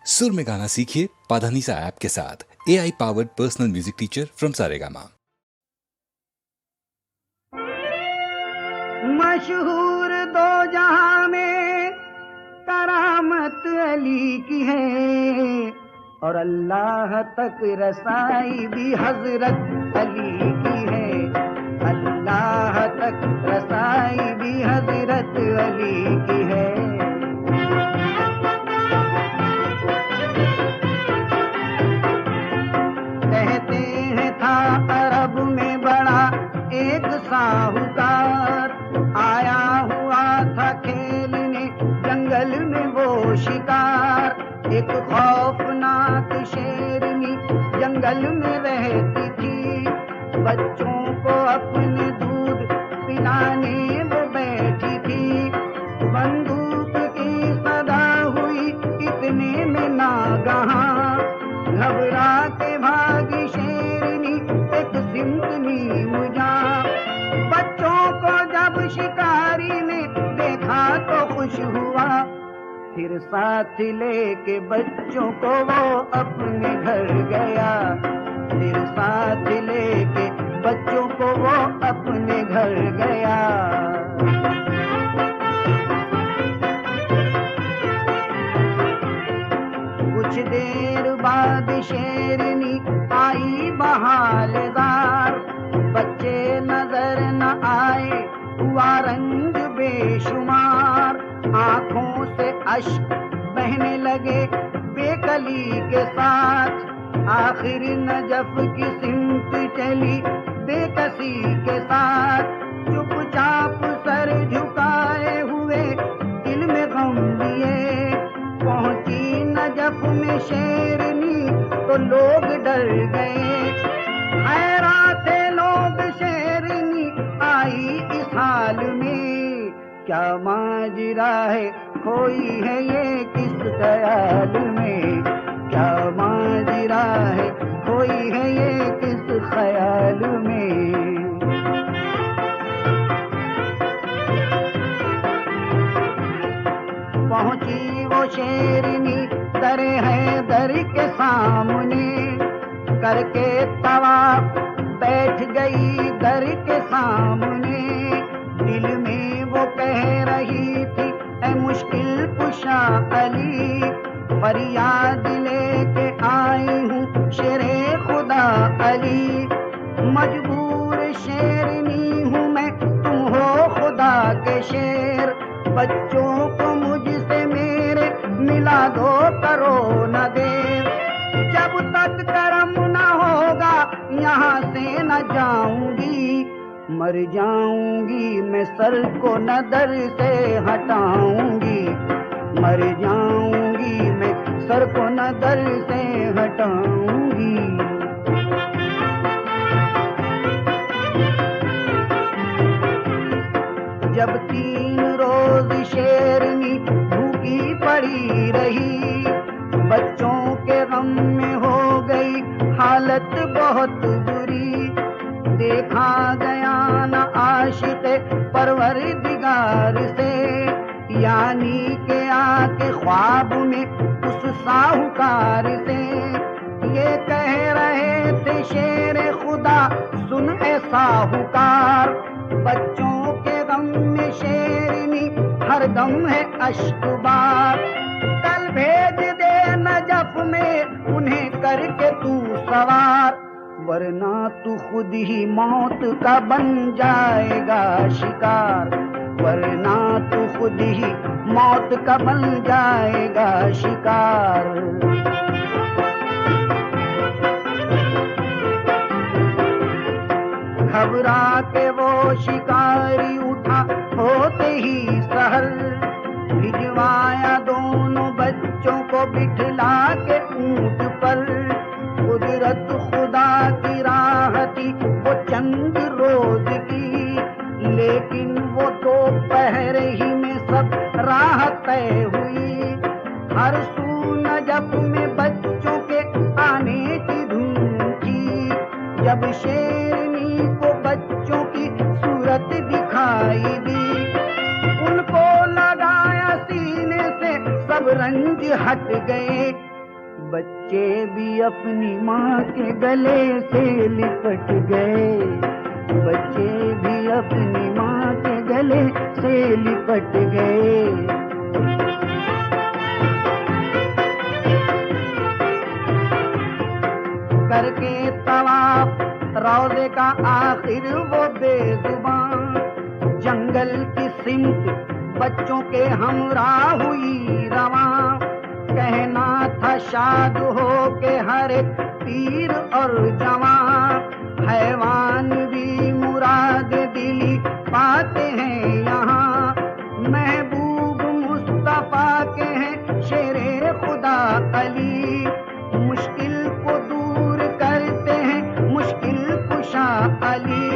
सुर में गाना सीखिए पाधानीसा ऐप के साथ। AI powered personal music teacher from Saregama. मशहूर दो जहां में करामत अली की है और अल्लाह तक रसाई भी हजरत अली की है। अल्लाह तक रसाई भी हजरत अली की है। कहते हैं था अरब में बड़ा एक साहूकार, आया हुआ था खेलने जंगल में वो शिकार। एक खौफनाक शेरनी जंगल में रहती थी, बच्चों को अपने दूध पिलाने वो बैठी थी। बंदूक की सदा हुई इतने में नागहां, घबरा के भागी शेरनी एक सिमटनी मुझा। बच्चों को जब शिकारी ने देखा तो खुश हुआ, फिर साथ लेके बच्चों को वो अपने घर गया। फिर साथ लेके बच्चों को वो अपने घर गया। कुछ देर बाद शेरनी आई बहालदार, बच्चे नजर न आए हुआ रंग बेशुमार। आंखों से अश्क बहने लगे बेकली के साथ, आखिर नजफ की सिमत चली बेकसी के साथ। चुपचाप सर झुकाए हुए दिल में गम लिए पहुंची नजफ में शेरनी तो लोग डर गए। हैरान थे लोग शेरनी आई इस हाल में, क्या माजरा है खोई है ये किस ख्याल में। क्या माजरा है खोई है ये किस ख्याल में। पहुंची वो शेरनी दरे है दर के सामने, करके तवाफ बैठ गई दर के सामने। दिल में वो कह रही थी ऐ मुश्किल कुशा अली, फरियाद लेके आई हूँ शेरे खुदा अली। मजबूर शेरनी हूँ मैं, तुम हो खुदा के शेर। बच्चों को मुझसे मेरे मिला दो, करो न देर। जब तक करम न होगा यहाँ से न जाऊंगी, मर जाऊंगी मैं सर को न दर से हटाऊंगी। मर जाऊंगी मैं सर को न दर से हटाऊंगी। जब 3 रोज शेरनी भूखी पड़ी रही, बच्चों के गम में हो गई हालत बहुत बुरी। देखा गया न आशिक़े परवरदिगार से, यानी के आके ख्वाब में उस साहूकार से। ये कह रहे थे शेर खुदा सुन ए साहूकार, बच्चों के गम में शेरनी हर दम है अश्कबार। कल भेज दे नजफ में उन्हें करके तू सवार, वरना तू खुद ही मौत का बन जाएगा शिकार। वरना तू खुद ही मौत का बन जाएगा शिकार। घबरा के वो शिकारी उठा होते ही सहर, भिजवाया दोनों बच्चों को बिठला के ऊंट पर। कुदरत खुदा की राह थी वो चंद रोज की, लेकिन वो दोपहर ही में सब राह तय हुई। हर सू नजफ में बच्चों के आने की धूम थी। जब शेरनी को बच्चों की सूरत दिखाई दी, उनको लगाया सीने से सब रंज हट गए। बच्चे भी अपनी माँ के गले से लिपट गए, बच्चे भी अपनी माँ के गले से लिपट गए। करके तवाफ रौज़े का आखिर वो बेजुबान, जंगल की सिमत बच्चों के हमराह हुई रवां। कहना था शाद हो के हर एक पीर और जवान, हैवान भी मुराद दिली पाते हैं यहाँ। महबूब मुस्तफा के हैं शेरे खुदा अली, मुश्किल को दूर करते हैं मुश्किल कुशा अली।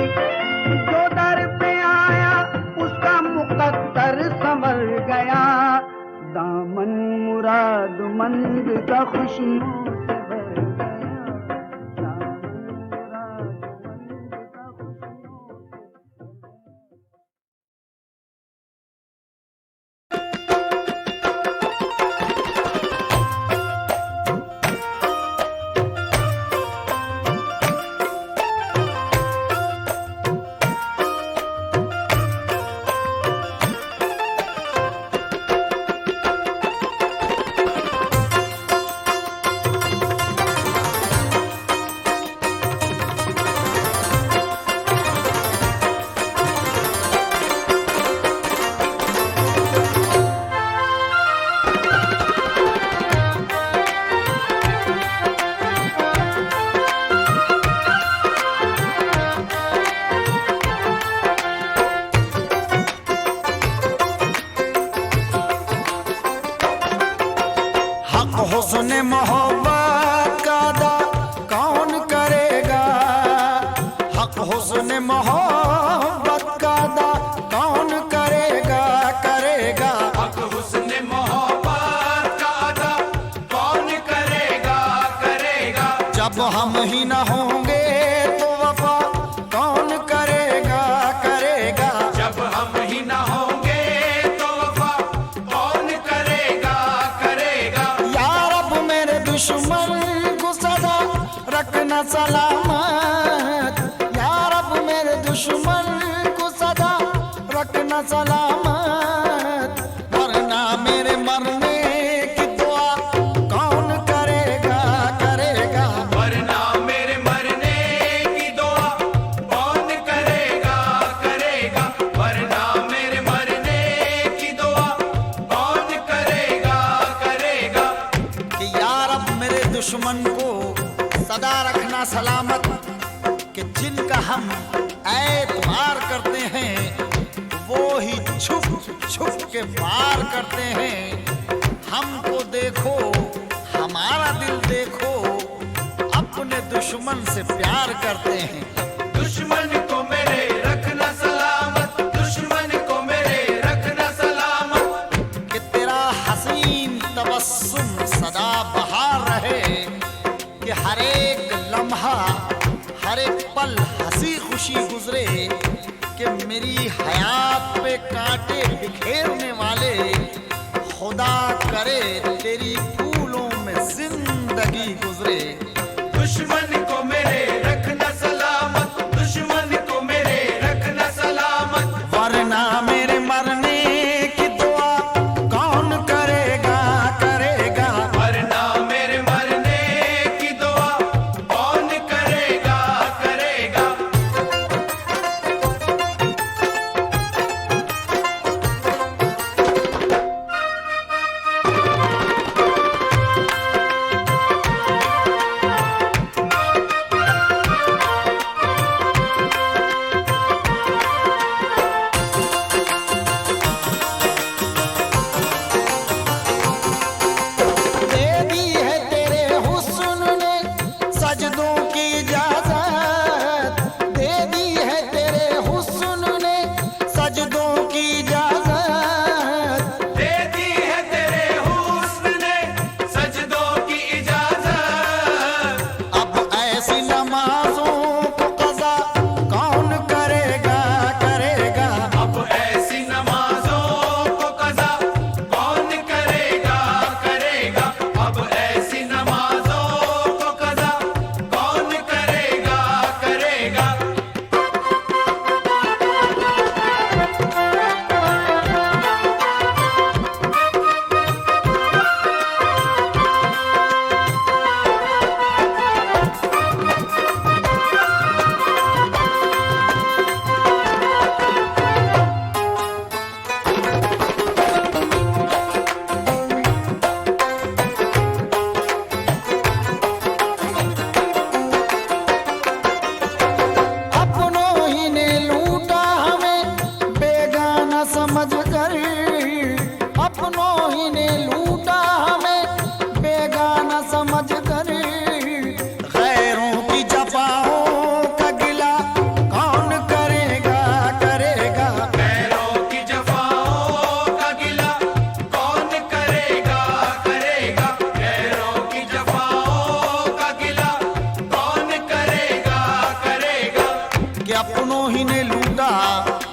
जो दर पे आया उसका मुकद्दर संवर गया, दामन मुरादमंद का खुशियों से भर गया, दामन मुरादमंद का खुशियों से भर गया। हुस्न मोहब्बत का अदा कौन करेगा, हक हुस्न मोहब्बत का अदा कौन करेगा, करेगा हक हुस्न मोहब्बत का अदा कौन करेगा, करेगा जब हम ही न होंगे तो वफा कौन करेगा, करेगा जब हम ही न होंगे तो वफा कौन करेगा, करेगा या रब मेरे दुश्मन को सदा रखना सलामत, या रब मेरे दुश्मन को सदा रखना सलामत, वरना मेरे मरने की दुआ कौन करेगा, करेगा वरना मेरे मरने की दुआ कौन करेगा, करेगा वरना मेरे मरने की दुआ कौन करेगा, करेगा कि या रब मेरे दुश्मन को सदा रखना सलामत, कि जिनका हम ऐतबार करते हैं वो ही छुप छुप के वार करते हैं। हमको देखो हमारा दिल देखो, अपने दुश्मन से प्यार करते हैं। दुश्मन को मेरे रखना सलामत, दुश्मन को मेरे रखना सलामत कि तेरा हसीन तबस्सुम सदा बहार रहे, कि हर एक लम्हा हर एक पल हंसी खुशी गुजरे, कि मेरी हयात पे कांटे बिखेरने वाले खुदा करे तेरी फूलों में जिंदगी गुजरे। दुश्मन को मेरे रखना सलामत, दुश्मन को मेरे रखना सलामत वरना मेरे मरने की दुआ कौन करेगा, करेगा वरना मेरे मरने की दुआ कौन करेगा, करेगा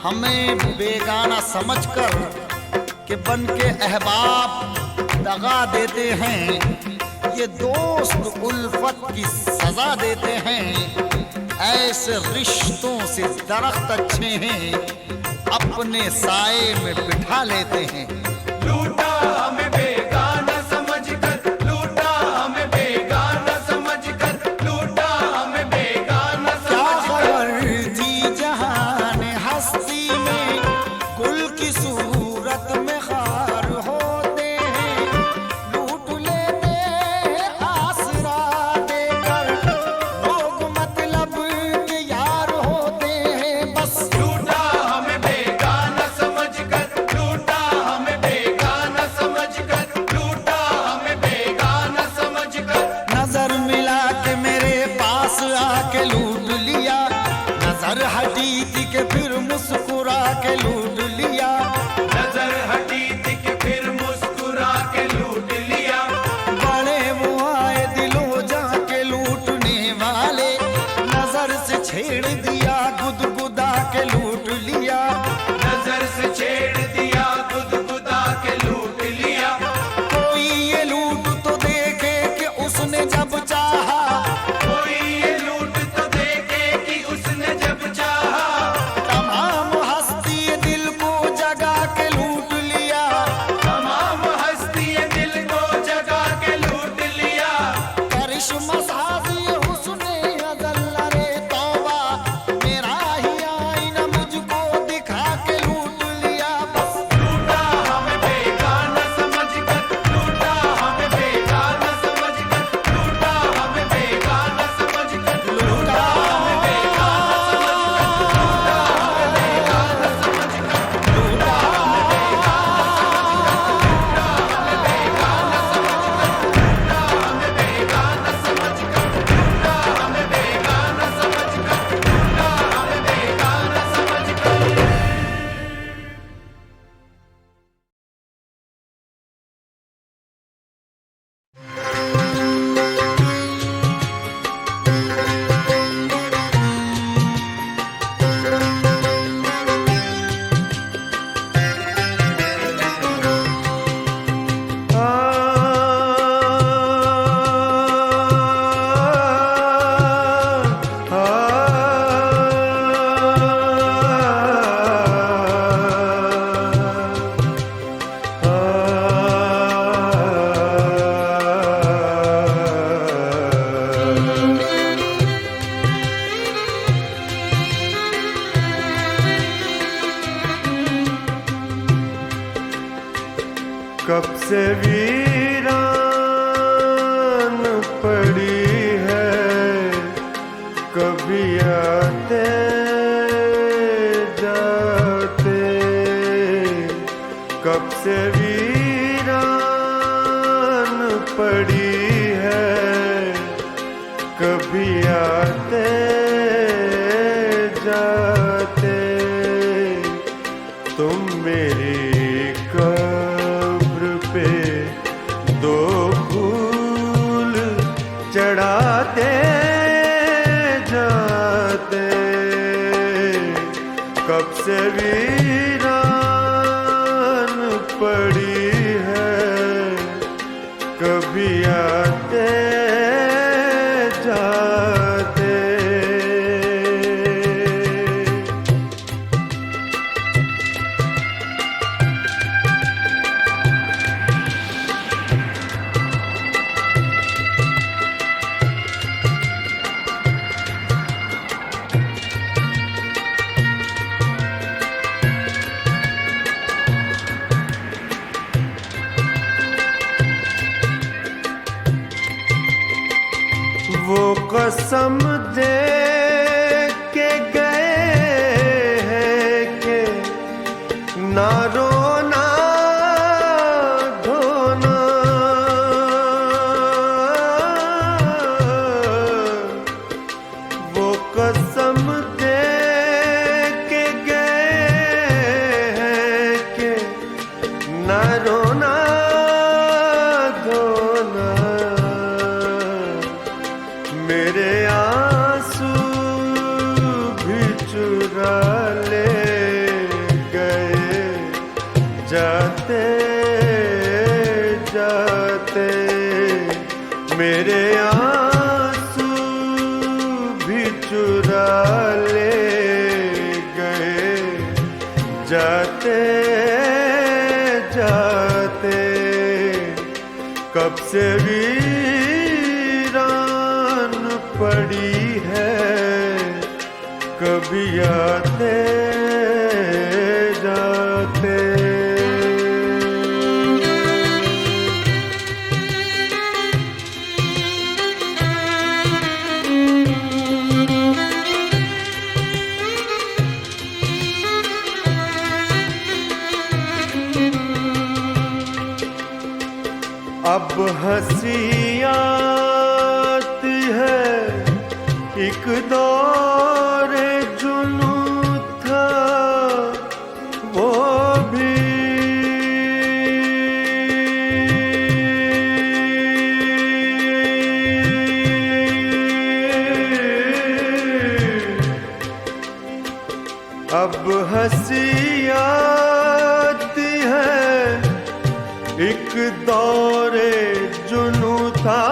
हमें बेगाना समझकर कि बन के अहबाब दगा देते हैं, ये दोस्त उल्फत की सजा देते हैं। ऐसे रिश्तों से दरख्त अच्छे हैं, अपने साए में बिठा लेते हैं। लूटा हमें बेगाना समझकर, लूटा हमें बेगाना समझकर, लूटा हमें बेगाना क्या समझकर। खबर जी जहान हस्ती में, कुल की सूरत में खार होते हैं। लूट लेते आसरा देकर, लोग मतलब के यार होते हैं। बस लूटा हमें बेगाना समझकर, लूटा हमें बेगाना समझकर, लूटा हमें बेगाना समझकर। नजर मिला के मेरे पास आके लूट लिया, नजर हटी थी के फिर मुस्कुरा के लूट लिया। नजर हटी थी कि फिर मुस्कुरा के लूट लिया। बड़े वो आए दिलों जाके लूटने वाले, नजर से छेड़ दिया गुदगुदा के लूट लिया। नजर से छेड़ दिया गुदगुदा के लूट लिया। कोई ये लूट तो देखे कि उसने जब चाहा, कोई ये लूट तो देखे कि उसने जब चाहा। तमाम हस्ती दिल को जगा के लूट लिया। तमाम हस्ती दिल को जगा के लूट लिया। करिश्मा साजी हुस्ने अज़ल रे तौबा, मेरा ही आईना मुझको दिखा के लूट लिया। बस लूटा हमें बेगाना समझकर, लूटा हमें बेगाना समझकर, लूटा हमें बेगाना समझकर, लूटा हमें बेगाना समझकर, लूटा हमें बेगाना समझकर, लूटा हमें बेगाना समझकर, लूटा हमें बेगाना समझकर, लूटा हमें बेगाना समझकर, लूटा हमें बेगाना समझकर। कब से वीरान पड़ी है, कभी आते जाते। कब से वीरान पड़ी है, कभी आते जाते। तुम मेरी कब्र पे दो फूल चढ़ाते जाते। कब से वीरान पड़ी है, कभी आते जाते। वो कसम दे के गए हैं कि ना रोना धोना। वो कसम दे के गए हैं कि ना रोना धोना। मेरे आंसू मेरे आंसू भी चुरा ले गए जाते जाते। कब से वीरान पड़ी है कभी आते जाते। अब हंसी आती है एक दौर जुनू था वो भी। अब हंसी आती है एक दौरे जुनू था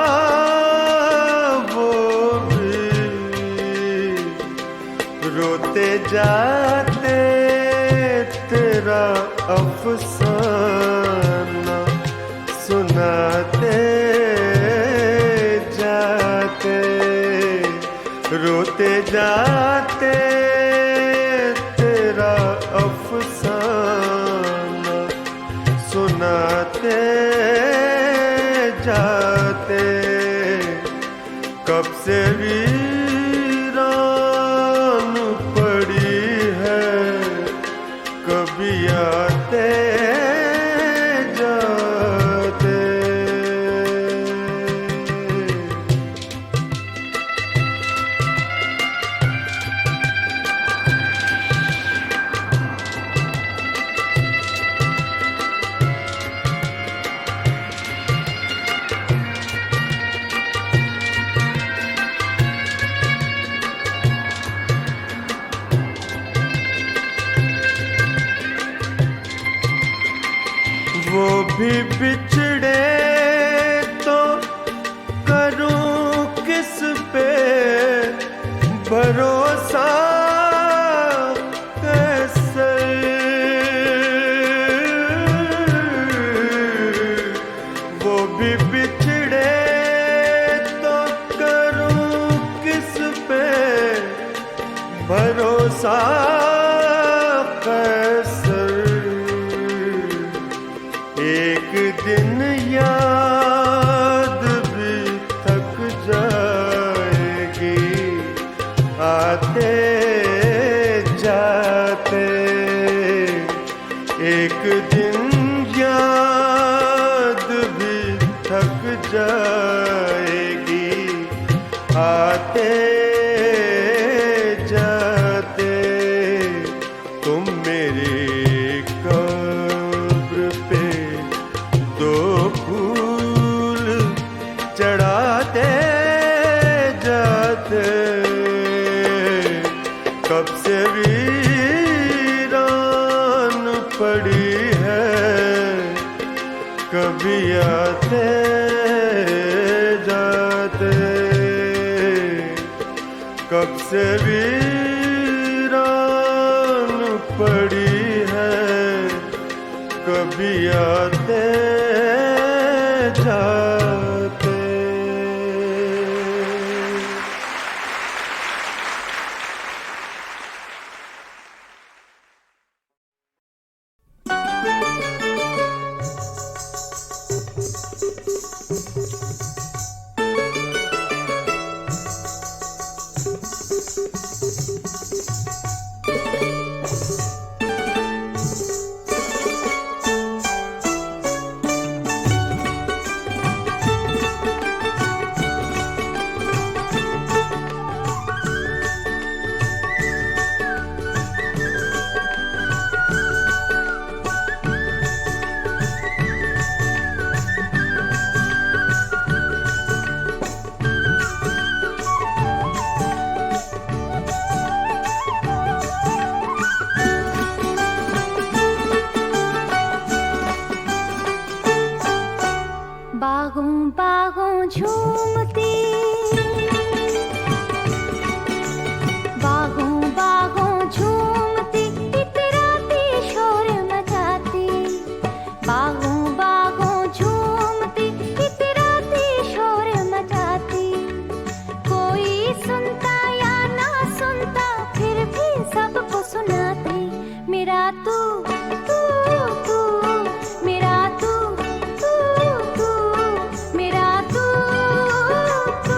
वो भी। रोते जाते तेरा अफसाना सुनाते जाते। रोते जाते तेरा अफसाना सुनाते जाते। कब से वीरान पड़ी है कभी आते जाते। वो भी बिछड़े तो करूं किस पे भरोसा कैसे। वो भी बिछड़े तो करूं किस पे भरोसा कैसे। एक दिन याद भी थक जाएगी आते जाते। एक दिन याद भी थक जाएगी आते जाते। तुम मेरी कब्र पे दो फूल चढ़ाते जाते। कब से वीरान पड़ी है कभी आते जाते। कब से वीरान पड़ी है कभी आते जाते। बागों झूमती, बागों बागों झूमती, इतराती शोर मचाती, बागों बागों झूमती, इतराती शोर मचाती। कोई सुनता या ना सुनता, फिर भी सबको सुनाती। मेरा तू तू तू, मेरा तू तू तू, मेरा तू तू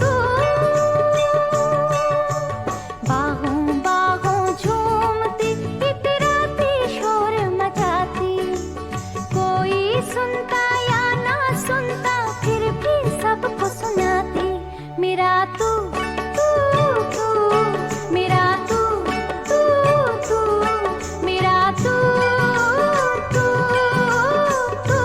तू। बागों बागों झूमती, इतराती शोर मचाती। कोई सुनता या ना सुनता, फिर भी सबको सुनाती। मेरा तू तू तू, मेरा तू तू तू, मेरा तू तू तू।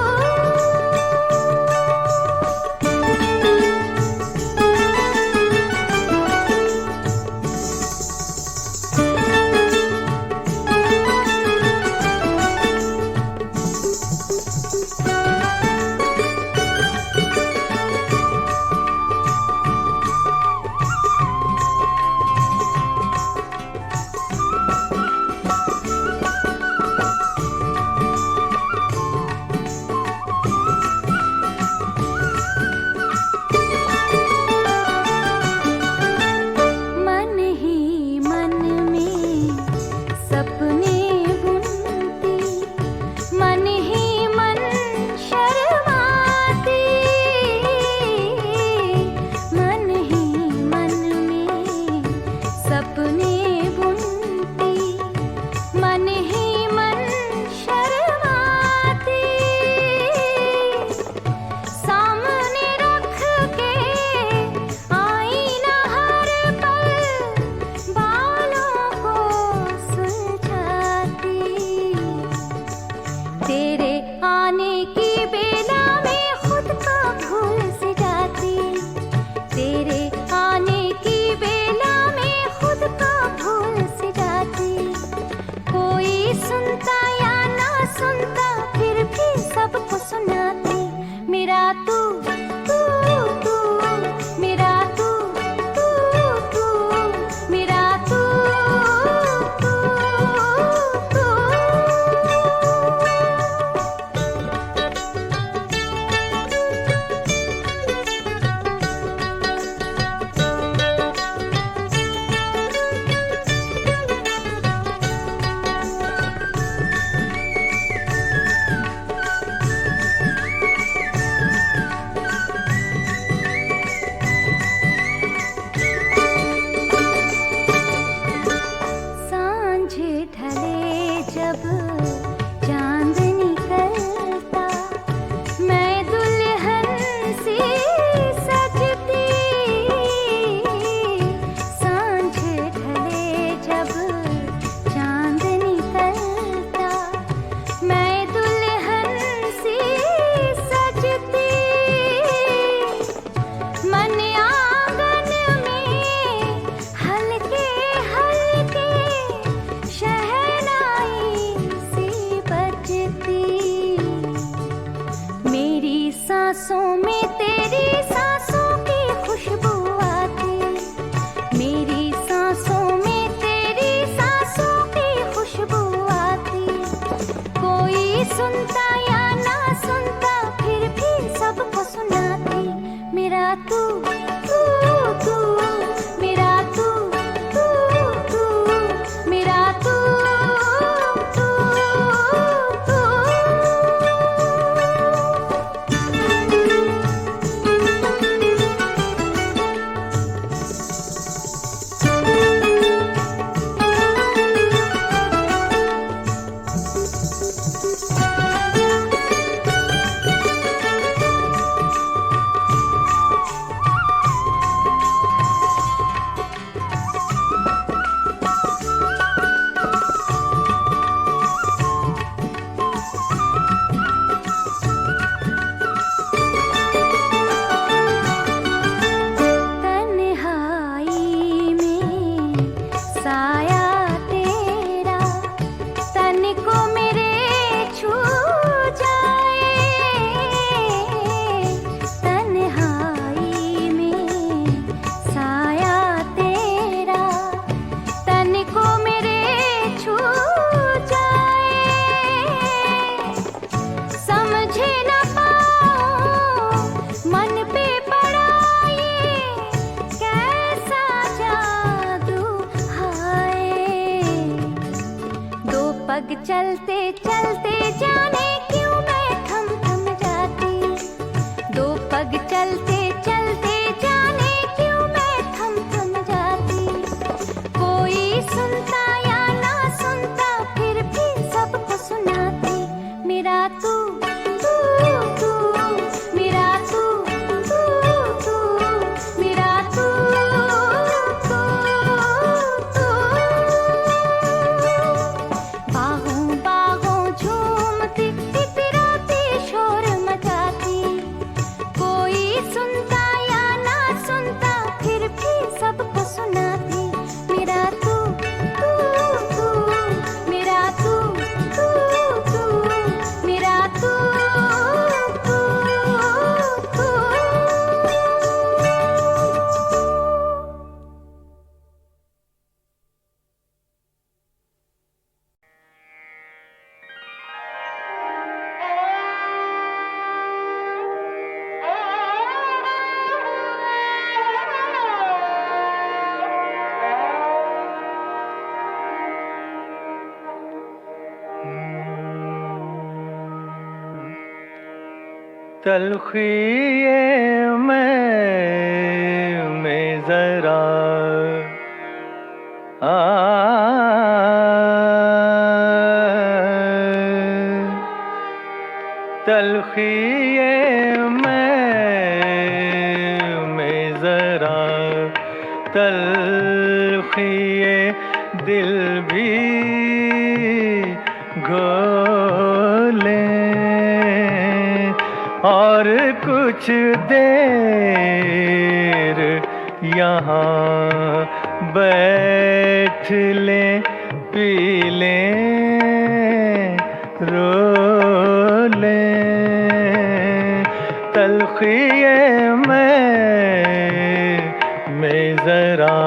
मन ही मन में सपने बुनती, मन ही मन शर्माती। मन ही मन में सपने बुनती, मन ही मन शर्माती। सामने रख के आईना हर पल, बालों को सुलझाती। तेरे आने की बेला में खुद का भूल सी जाती। तेरे आने की बेला में खुद का भूल सी जाती। कोई सुनता या ना सुनता, फिर भी सबको सुनाती। मेरा तू तू तू, मेरा तू तू तू, मेरा तू तू तू। सांझ ढले जब चांद निकलता, मैं दुल्हन सी सजती। सांझ ढले जब चांद निकलता, मैं दुल्हन सी सजती। मन आंगन में हल्के हल्के शहनाई सी बजती। मेरी सांसों में तेरी सांसों की खुशबू आती। मेरी सांसों में तेरी सांसों की खुशबू आती। कोई सुनता या ना सुनता, फिर भी सबको सुनाती। मेरा तू तू तू, मेरा तू तू तू, मेरा तू तू तू। चलते चलते जाने क्यों मैं थम थम जाती, दो पग चलते चलते जाने क्यों मैं थम थम जाती। कोई सुनता या ना सुनता फिर भी सबको सुनाती, मेरा तू तू तू, मेरा तू तू तू, मेरा तू तू तू। बाहों बाहों झूमती इतराती शोर मचाती, कोई सुनता या ना सुनता फिर भी सबको सुनाती, मेरा तू तू तू, मेरा तू तू तू, मेरा तू तू तू। तलखी ये में जरा तलखी ये में जरा, तलखी ये दिल भी घोले और कुछ देर यहाँ बैठ ले, पी ले, रो ले। तलखी ये में जरा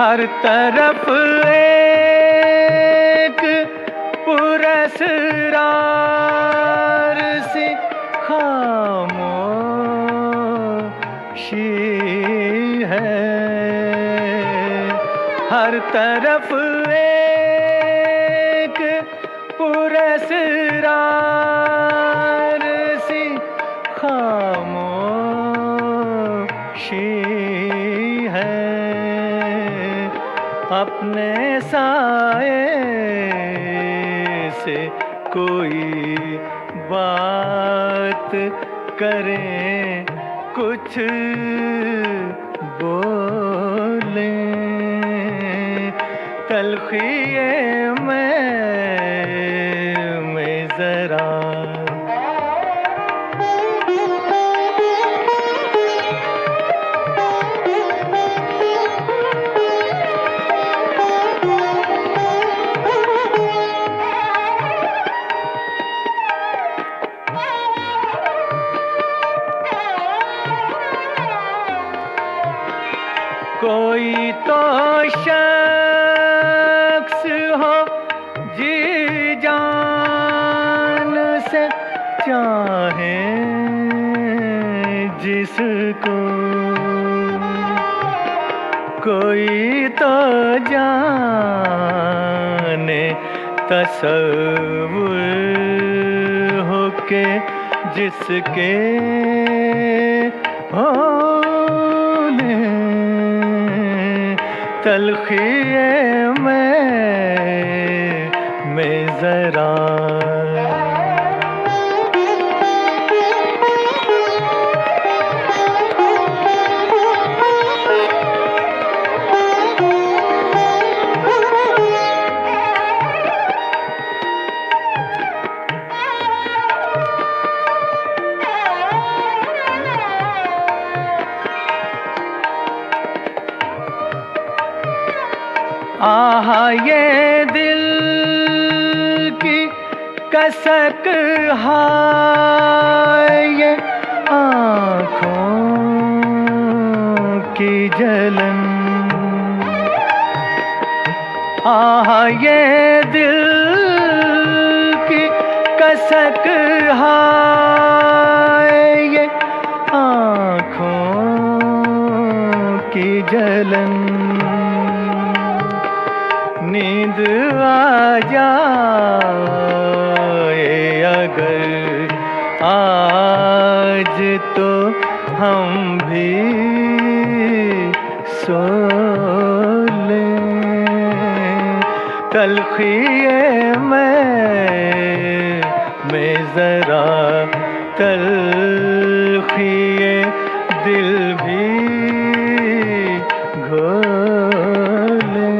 हर तरफ एक पुरस्कार सी खामोशी है, हर तरफ एक पुरस्कार सी खामोशी है। अपने साए से कोई बात करें, कुछ बोले। तलखी ये में जरा कोई तो शख्स हो जी जान से चाहे जिसको, कोई तो जाने तसव्वुर हो के जिसके होने। तलखी ये में जरा आहा ये दिल की कसक, हाय ये आँखों जलन। आहा ये दिल की कसक, हाय ये आँखों की जलन। नींद आ जाए अगर आज तो हम भी सो लें। तलखिए में जरा तलखिए दिल भी घोले।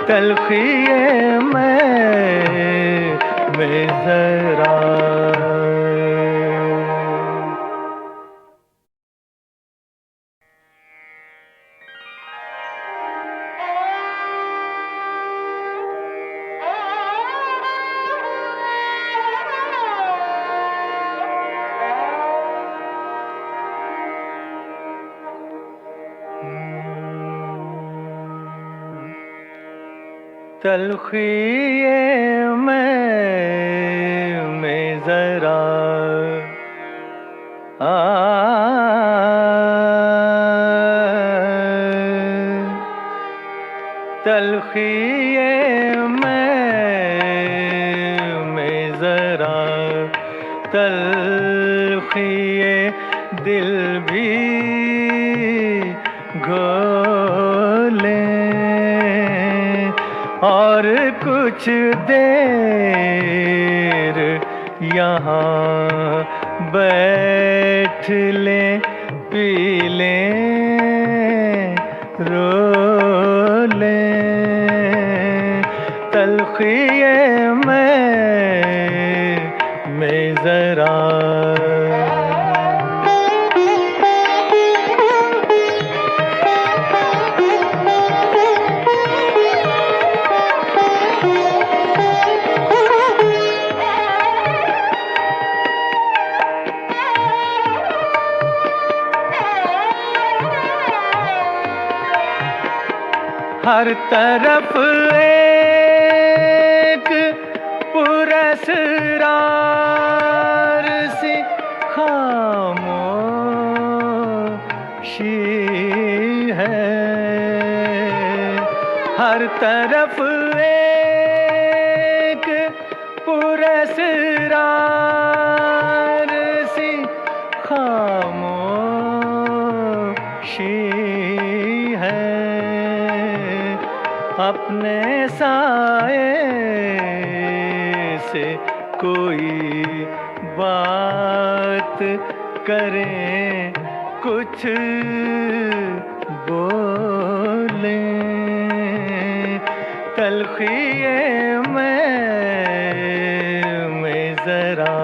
तलखिए में जरा। तलखिए में जरा तलखिए में जरा तलखिए दिल भी घोले। और कुछ देर यहाँ बैठ ले, पी ले, रो ले। तलखिए में जरा। हर तरफ एक पुरस्कार सी खामोशी है। हर तरफ एक पुरस्कार सी खामोशी है। अपने साए से कोई बात करें, कुछ बोलें। तलखिए में जरा।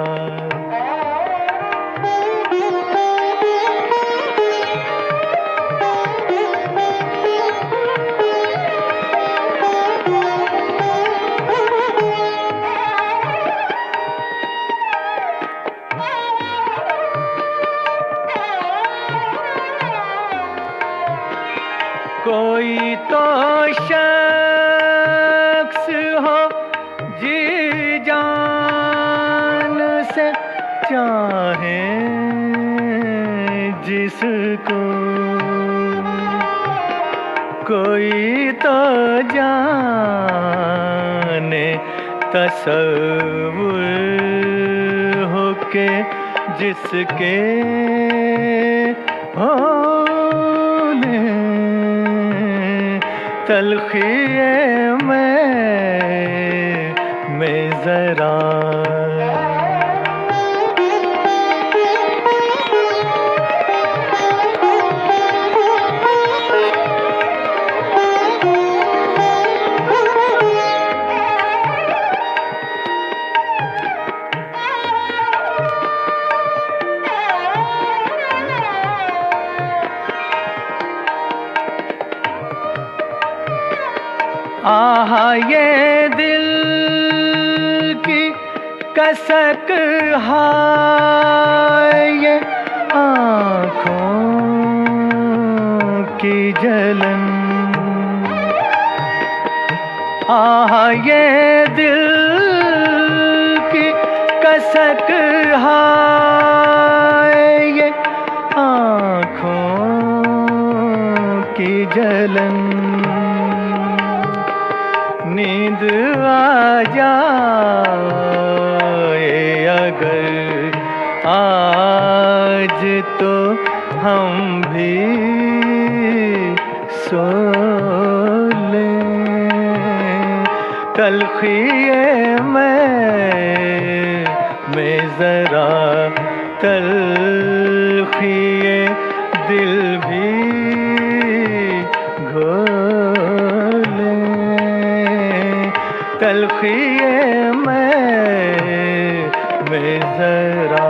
कोई तो शख्स हो जी जान से चाहे जिसको। कोई तो जाने तसव्वुर हो के जिसके होने। तलखिए में जरा। आहा ये दिल की कसक, हाय ये आँखों की जलन। ये दिल की कसक, हाय ये आँखों की जलन। नींद आ जाए अगर आज तो हम भी सो लें। तलखिए में जरा तलखिए दिल भी घोले। तलखिए में जरा